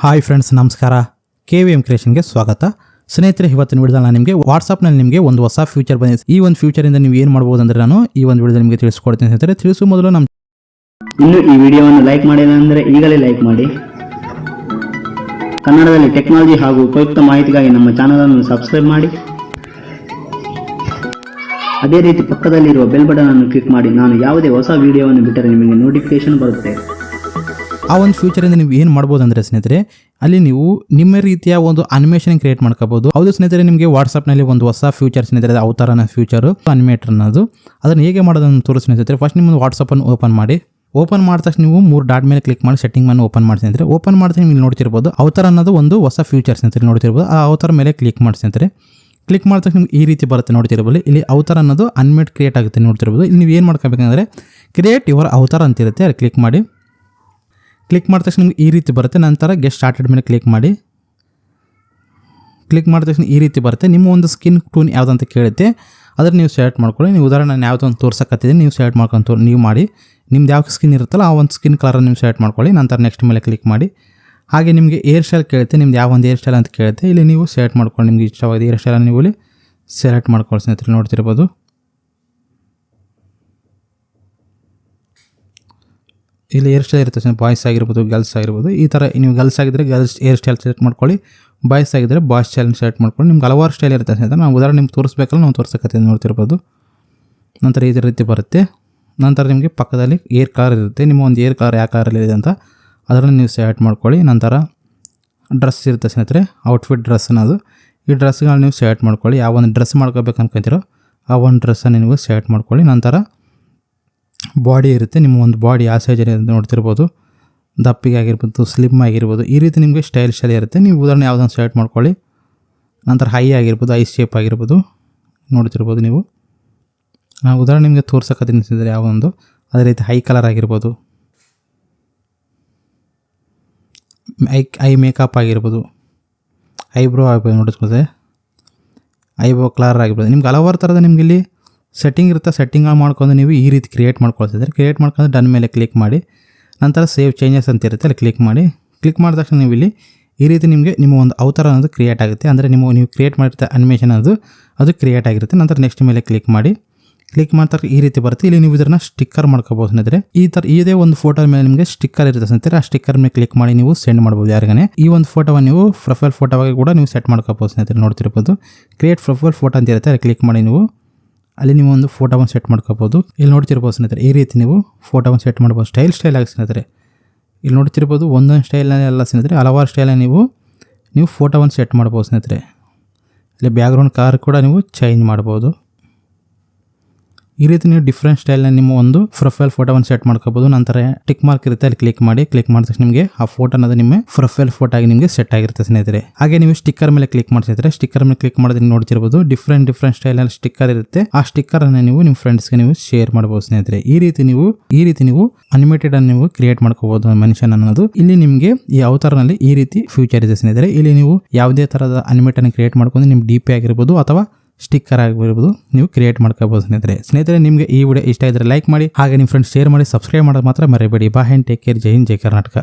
Hi friends, ನಮಸ್ಕಾರ. KVM ಕ್ರಿಯೇಷನ್ಗೆ ಸ್ವಾಗತ. ಸ್ನೇಹಿತರೆ, ಇವತ್ತಿನ ವಿಡಿಯೋದಲ್ಲಿ ನಾನು ನಿಮಗೆ ವಾಟ್ಸಪ್ನಲ್ಲಿ ನಿಮಗೆ ಒಂದು ಹೊಸ ಫ್ಯೂಚರ್ ಬಂದಿದೆ. ಈ ಒಂದು ಫ್ಯೂಚರಿಂದ ನೀವು ಏನು ಮಾಡ್ಬೋದು ಅಂದರೆ ನಾನು ಈ ಒಂದು ವಿಡಿಯೋದಲ್ಲಿ ನಿಮಗೆ ತಿಳಿಸ್ಕೊಡ್ತೀನಿ. ಸ್ನೇಹಿತರೆ, ತಿಳಿಸುವ ಮೊದಲು ಇನ್ನು ಈ ವಿಡಿಯೋವನ್ನು ಲೈಕ್ ಮಾಡಿಲ್ಲ ಅಂದರೆ ಈಗಲೇ ಲೈಕ್ ಮಾಡಿ. ಕನ್ನಡದಲ್ಲಿ ಟೆಕ್ನಾಲಜಿ ಹಾಗೂ ಉಪಯುಕ್ತ ಮಾಹಿತಿಗಾಗಿ ನಮ್ಮ ಚಾನಲ್ ಅನ್ನು ಸಬ್ಸ್ಕ್ರೈಬ್ ಮಾಡಿ. ಅದೇ ರೀತಿ ಪಕ್ಕದಲ್ಲಿರುವ ಬೆಲ್ ಬಟನ್ ಅನ್ನು ಕ್ಲಿಕ್ ಮಾಡಿ. ನಾನು ಯಾವುದೇ ಹೊಸ ವಿಡಿಯೋವನ್ನು ಬಿಟ್ಟರೆ ನಿಮಗೆ ನೋಟಿಫಿಕೇಶನ್ ಬರುತ್ತೆ. ಆ ಒಂದು ಫ್ಯೂಚರಿಂದ ನೀವು ಏನು ಮಾಡ್ಬೋದು ಅಂದರೆ ಸ್ನೇಹಿತರೆ, ಅಲ್ಲಿ ನೀವು ನಿಮ್ಮ ರೀತಿಯ ಒಂದು ಅನಿಮೇಷನ್ ಕ್ರಿಯೇಟ್ ಮಾಡ್ಕೋಬಹುದು. ಹೌದು ಸ್ನೇಹಿತರೆ, ನಿಮಗೆ ವಾಟ್ಸಪ್ನಲ್ಲಿ ಒಂದು ಹೊಸ ಫ್ಯೂಚರ್ ಸ್ನೇಹಿತರೆ, ಅವತಾರ ಅನ್ನೋ ಫ್ಯೂಚರು, ಅನಿಮೇಟರ್ ಅನ್ನೋದು. ಅದನ್ನು ಹೇಗೆ ಮಾಡೋದನ್ನು ತೋರಿಸಿ ಸ್ನೇಹಿತರೆ. ಫಸ್ಟ್ ನಿಮ್ಮ ವಾಟ್ಸಪ್ಪನ್ನು ಓಪನ್ ಮಾಡಿ. ಓಪನ್ ಮಾಡಿದ ತಕ್ಷಣ ನೀವು 3 ಡಾಟ್ ಮೇಲೆ ಕ್ಲಿಕ್ ಮಾಡಿ ಸೆಟ್ಟಿಂಗ್ ಮೇಲೆ ಓಪನ್ ಮಾಡಿ ಸ್ನೇಹಿತರೆ. ಓಪನ್ ಮಾಡಿದ್ರೆ ನೀವು ನೋಡ್ತಿರ್ಬೋದು ಅವತಾರ ಅನ್ನೋದು ಒಂದು ಹೊಸ ಫ್ಯೂಚರ್ ಸ್ನೇಹಿತರೆ, ನೋಡ್ತಿರ್ಬೋದು. ಆ ಅವತಾರ ಮೇಲೆ ಕ್ಲಿಕ್ ಮಾಡಿ ಸ್ನೇಹಿತರೆ. ಕ್ಲಿಕ್ ಮಾಡಿದ ತಕ್ಷಣ ಈ ರೀತಿ ಬರುತ್ತೆ, ನೋಡ್ತಿರ್ಬೋದು. ಇಲ್ಲಿ ಅವತಾರ ಅನ್ನೋದು ಅನಿಮೇಟ್ ಕ್ರಿಯೇಟ್ ಆಗುತ್ತೆ, ನೋಡ್ತಿರ್ಬೋದು. ಇಲ್ಲಿ ನೀವು ಏನು ಮಾಡ್ಕೋಬೇಕಂದ್ರೆ ಕ್ರಿಯೇಟ್ ಯುವರ್ ಅವತಾರ ಅಂತಿರುತ್ತೆ, ಅಲ್ಲಿ ಕ್ಲಿಕ್ ಮಾಡಿ. ಕ್ಲಿಕ್ ಮಾಡಿದ ತಕ್ಷಣ ನಿಮ್ಗೆ ಈ ರೀತಿ ಬರುತ್ತೆ. ನಂತರ ಗೆಟ್ ಸ್ಟಾರ್ಟೆಡ್ ಮೇಲೆ ಕ್ಲಿಕ್ ಮಾಡಿ. ಕ್ಲಿಕ್ ಮಾಡಿದ ತಕ್ಷಣ ಈ ರೀತಿ ಬರುತ್ತೆ. ನಿಮ್ಮ ಒಂದು ಸ್ಕಿನ್ ಟೋನ್ ಯಾವುದಂತ ಕೇಳುತ್ತೆ, ಅದನ್ನು ನೀವು ಸೆಲೆಕ್ಟ್ ಮಾಡ್ಕೊಳ್ಳಿ. ನೀವು ಉದಾಹರಣೆ ನಾನು ಯಾವುದೊಂದು ತೋರ್ಸಕತ್ತಿದ್ದೀನಿ, ನೀವು ಸೆಲೆಕ್ಟ್ ಮಾಡ್ಕೊಂಡು ನೀವು ಮಾಡಿ. ನಿಮ್ದು ಯಾವ ಸ್ಕಿನ್ ಇರುತ್ತಲ್ಲ ಆ ಒಂದು ಸ್ಕಿನ್ ಕಲರನ್ನು ನೀವು ಸೆಲೆಕ್ಟ್ ಮಾಡ್ಕೊಳ್ಳಿ. ನಂತರ ನೆಕ್ಸ್ಟ್ ಮೇಲೆ ಕ್ಲಿಕ್ ಮಾಡಿ. ಹಾಗೆ ನಿಮಗೆ ಏರ್ ಸ್ಟೈಲ್ ಕೇಳುತ್ತೆ, ನಿಮ್ದು ಯಾವ ಒಂದು ಏರ್ ಸ್ಟೈಲ್ ಅಂತ ಕೇಳುತ್ತೆ. ಇಲ್ಲಿ ನೀವು ಸೆಲೆಕ್ಟ್ ಮಾಡ್ಕೊಂಡು ನಿಮ್ಗೆ ಇಷ್ಟವಾದ ಏರ್ ಸ್ಟೈಲನ್ನು ನೀವು ಇಲ್ಲಿ ಸೆಲೆಕ್ಟ್ ಮಾಡ್ಕೊಳ್ಳಿ ಸ್ನೇಹಿತರೆ, ನೋಡ್ತಿರ್ಬೋದು. ಇಲ್ಲಿ ಏರ್ ಸ್ಟೈಲ್ ಇರುತ್ತೆ, ಬಾಯ್ಸ್ ಆಗಿರ್ಬೋದು, ಗರ್ಲ್ಸ್ ಆಗಿರ್ಬೋದು. ಈ ಥರ ನೀವು ಗರ್ಲ್ಸ್ ಆಗಿದ್ದರೆ ಗರ್ಲ್ಸ್ ಏರ್ ಸ್ಟೈಲ್ ಸೆಲೆಕ್ಟ್ ಮಾಡ್ಕೊಳ್ಳಿ. ಬಾಯ್ಸ್ ಆಗಿದ್ದರೆ ಬಾಯ್ಸ್ ಸ್ಟೈಲ್ ಸೆಲೆಕ್ಟ್ ಮಾಡ್ಕೊಳ್ಳಿ. ನಿಮ್ಗೆ ಹಲವಾರು ಸ್ಟೈಲ್ ಇರುತ್ತೆ ಸ್ನೇಹಿತರೆ. ನಾವು ಉದಾಹರಣೆ ನಿಮ್ಗೆ ತೋರಿಸ್ಬೇಕಲ್ಲ, ನಾವು ತೋರ್ಸಕತ್ತೀವಿ, ನೋಡ್ತಿರ್ಬೋದು. ನಂತರ ಈ ರೀತಿ ಬರುತ್ತೆ. ನಂತರ ನಿಮಗೆ ಪಕ್ಕದಲ್ಲಿ ಏರ್ ಕಲರ್ ಇರುತ್ತೆ. ನಿಮ್ಮ ಒಂದು ಏರ್ ಕಲರ್ ಯಾವ ಕಲರಲ್ಲಿ ಇದೆ ಅಂತ ಅದನ್ನು ನೀವು ಸೆಲೆಕ್ಟ್ ಮಾಡ್ಕೊಳ್ಳಿ. ನಂತರ ಡ್ರೆಸ್ ಇರುತ್ತೆ ಸ್ನೇಹಿತರೆ, ಔಟ್ಫಿಟ್ ಡ್ರೆಸ್ ಅನ್ನೋದು. ಈ ಡ್ರೆಸ್ಗಳನ್ನ ನೀವು ಸೆಲೆಕ್ಟ್ ಮಾಡ್ಕೊಳ್ಳಿ. ಯಾವ ಒಂದು ಡ್ರೆಸ್ ಮಾಡ್ಕೋಬೇಕು ಅನ್ಕೊಂತೀರೋ ಆ ಒಂದು ಡ್ರೆಸ್ಸನ್ನು ನೀವು ಸೆಲೆಕ್ಟ್ ಮಾಡ್ಕೊಳ್ಳಿ. ನಂತರ ಬಾಡಿ ಇರುತ್ತೆ, ನಿಮ್ಮ ಒಂದು ಬಾಡಿ ಯಾವ ಸೈಜ್ ನೋಡ್ತಿರ್ಬೋದು. ದಪ್ಪಿಗೆ ಆಗಿರ್ಬೋದು, ಸ್ಲಿಮ್ ಆಗಿರ್ಬೋದು. ಈ ರೀತಿ ನಿಮಗೆ ಸ್ಟೈಲ್ ಇರುತ್ತೆ. ನೀವು ಉದಾಹರಣೆ ಯಾವುದನ್ನು ಸೆಲೆಕ್ಟ್ ಮಾಡ್ಕೊಳ್ಳಿ. ನಂತರ ಹೈ ಆಗಿರ್ಬೋದು, ಐ ಶೇಪ್ ಆಗಿರ್ಬೋದು, ನೋಡ್ತಿರ್ಬೋದು ನೀವು. ನಾವು ಉದಾಹರಣೆ ನಿಮಗೆ ತೋರ್ಸೋಕತ್ತೀನಿ ಅನಿಸಿದರೆ ಯಾವೊಂದು ಅದೇ ರೀತಿ ಹೈ ಕಲರ್ ಆಗಿರ್ಬೋದು, ಐ ಮೇಕಪ್ ಆಗಿರ್ಬೋದು, ಐಬ್ರೋ ಆಗ್ಬೋದು, ನೋಡಿಸ್ಬೋದು ಐಬ್ರೋ ಕಲರ್ ಆಗಿರ್ಬೋದು. ನಿಮ್ಗೆ ಹಲವಾರು ಥರದ ನಿಮ್ಗೆ ಇಲ್ಲಿ ಸೆಟ್ಟಿಂಗ್ ಇರುತ್ತೆ. ಸೆಟ್ಟಿಂಗ್ಗಳು ಮಾಡ್ಕೊಂಡು ನೀವು ಈ ರೀತಿ ಕ್ರಿಯೇಟ್ ಮಾಡ್ಕೊಳ್ತಿದ್ರೆ ಕ್ರಿಯೇಟ್ ಮಾಡ್ಕೊಂಡು ಡನ್ ಮೇಲೆ ಕ್ಲಿಕ್ ಮಾಡಿ. ನಂತರ ಸೇವ್ ಚೇಂಜಸ್ ಅಂತ ಇರುತ್ತೆ, ಅಲ್ಲಿ ಕ್ಲಿಕ್ ಮಾಡಿ. ಕ್ಲಿಕ್ ಮಾಡಿದ ತಕ್ಷಣ ನೀವು ಇಲ್ಲಿ ಈ ರೀತಿ ನಿಮಗೆ ನಿಮ್ಮ ಒಂದು ಅವತಾರ ಅನ್ನೋದು ಕ್ರಿಯೇಟ್ ಆಗುತ್ತೆ. ಅಂದರೆ ನೀವು ಕ್ರಿಯೇಟ್ ಮಾಡಿರ್ತ ಅನಿಮೇಷನ್ ಅದು ಕ್ರಿಯೇಟ್ ಆಗಿರುತ್ತೆ. ನಂತರ ನೆಕ್ಸ್ಟ್ ಮೇಲೆ ಕ್ಲಿಕ್ ಮಾಡಿ. ಕ್ಲಿಕ್ ಮಾಡ್ತಾರೆ ಈ ರೀತಿ ಬರುತ್ತೆ. ಇಲ್ಲಿ ನೀವು ಇದನ್ನು ಸ್ಟಿಕ್ಕರ್ ಮಾಡ್ಕೋಬೋದು ಸ್ನೇಹಿತರೆ. ಈ ಥರ ಇದೇ ಒಂದು ಫೋಟೋ ಮೇಲೆ ನಿಮಗೆ ಸ್ಟಿಕ್ಕರ್ ಇರುತ್ತೆ ಸ್ನೇಹಿತರೆ. ಆ ಸ್ಟಿಕ್ಕರ್ ಮೇಲೆ ಕ್ಲಿಕ್ ಮಾಡಿ ನೀವು ಸೆಂಡ್ ಮಾಡ್ಬೋದು ಯಾರಿಗಾನೆ. ಈ ಒಂದು ಫೋಟೋವನ್ನು ನೀವು ಪ್ರೊಫೈಲ್ ಫೋಟೋವಾಗಿ ಕೂಡ ನೀವು ಸೆಟ್ ಮಾಡ್ಕೋಬೋದು ಸ್ನೇಹಿತರೆ, ನೋಡ್ತಿರ್ಬೋದು. ಕ್ರಿಯೇಟ್ ಪ್ರೊಫೈಲ್ ಫೋಟೋ ಅಂತ ಇರುತ್ತೆ, ಅಲ್ಲಿ ಕ್ಲಿಕ್ ಮಾಡಿ ನೀವು ಅಲ್ಲಿ ನೀವು ಒಂದು ಫೋಟೋವನ್ನು ಸೆಟ್ ಮಾಡ್ಕೋಬೋದು. ಇಲ್ಲಿ ನೋಡ್ತಿರ್ಬೋದು ಸ್ನೇಹಿತರೆ, ಈ ರೀತಿ ನೀವು ಫೋಟೋವನ್ನು ಸೆಟ್ ಮಾಡ್ಬೋದು ಸ್ಟೈಲ್ ಆಗಿ ಸ್ನೇಹಿತರೆ. ಇಲ್ಲಿ ನೋಡ್ತಿರ್ಬೋದು ಒಂದೊಂದು ಸ್ಟೈಲಲ್ಲಿ ಎಲ್ಲ ಸ್ನೇಹಿತರೆ, ಹಲವಾರು ಸ್ಟೈಲಲ್ಲಿ ನೀವು ಫೋಟೋವನ್ನು ಸೆಟ್ ಮಾಡ್ಬೋದು ಸ್ನೇಹಿತರೆ. ಇಲ್ಲಿ ಬ್ಯಾಕ್ಗ್ರೌಂಡ್ ಕಲರ್ ಕೂಡ ನೀವು ಚೇಂಜ್ ಮಾಡ್ಬೋದು. ಈ ರೀತಿ ನೀವು ಡಿಫ್ರೆಂಟ್ ಸ್ಟೈಲ್ನ ನಿಮ್ಮ ಒಂದು ಪ್ರೊಫೈಲ್ ಫೋಟೋವನ್ನು ಸೆಟ್ ಮಾಡ್ಕೋಬೋದು. ನಂತರ ಟಿಕ್ ಮಾರ್ಕ್ ಇರುತ್ತೆ, ಅಲ್ಲಿ ಕ್ಲಿಕ್ ಮಾಡಿ. ಕ್ಲಿಕ್ ಮಾಡಿದ ತಕ್ಷಣ ನಿಮಗೆ ಆ ಫೋಟೋ ಅನ್ನೋದು ನಿಮ್ಮ ಪ್ರೊಫೈಲ್ ಫೋಟೋ ಆಗಿ ನಿಮಗೆ ಸೆಟ್ ಆಗಿರುತ್ತೆ ಸ್ನೇಹಿತರೆ. ಹಾಗೆ ನೀವು ಸ್ಟಿಕ್ಕರ್ ಮೇಲೆ ಕ್ಲಿಕ್ ಮಾಡ್ತಿದ್ರೆ ಸ್ಟಿಕ್ಕರ್ ಮೇಲೆ ಕ್ಲಿಕ್ ಮಾಡಿದ್ರೆ ನೋಡ್ತಿರ್ಬೋದು ಡಿಫ್ರೆಂಟ್ ಸ್ಟೈಲಲ್ಲಿ ಸ್ಟಿಕ್ಕರ್ ಇರುತ್ತೆ. ಆ ಸ್ಟಿಕ್ಕರ್ ಅನ್ನು ನೀವು ನಿಮ್ಮ ಫ್ರೆಂಡ್ಸ್ಗೆ ನೀವು ಶೇರ್ ಮಾಡ್ಬೋದು ಸ್ನೇಹಿತರೆ. ಈ ರೀತಿ ನೀವು ಅನಿಮೇಟೆಡ್ ಅನ್ನು ನೀವು ಕ್ರಿಯೇಟ್ ಮಾಡ್ಕೋಬಹುದು ಮನುಷ್ಯನ ಅನ್ನೋದು. ಇಲ್ಲಿ ನಿಮಗೆ ಈ ಅವತಾರನಲ್ಲಿ ಈ ರೀತಿ ಫ್ಯೂಚರ್ ಇದೆ ಸ್ನೇಹಿತರೆ. ಇಲ್ಲಿ ನೀವು ಯಾವುದೇ ತರಹದ ಅನಿಮೇಟ್ ಅನ್ನು ಕ್ರಿಯೇಟ್ ಮಾಡ್ಕೊಂಡು ನಿಮ್ಮ DP ಆಗಿರ್ಬೋದು ಅಥವಾ ಸ್ಟಿಕ್ಕರ್ ಆಗಿರ್ಬೋದು ನೀವು ಕ್ರಿಯೇಟ್ ಮಾಡ್ಕೋಬಹುದು ಸ್ನೇಹಿತರೆ. ನಿಮಗೆ ಈ ವಿಡಿಯೋ ಇಷ್ಟ ಇದ್ರೆ ಲೈಕ್ ಮಾಡಿ. ಹಾಗೆ ನಿಮ್ಮ ಫ್ರೆಂಡ್ಸ್ ಶೇರ್ ಮಾಡಿ. ಸಬ್ಸ್ಕ್ರೈಬ್ ಮಾಡೋದು ಮಾತ್ರ ಮರಿಬೇಡಿ. Bye and take care. ಜೈ ಹಿಂದ್, ಜೈ ಕರ್ನಾಟಕ.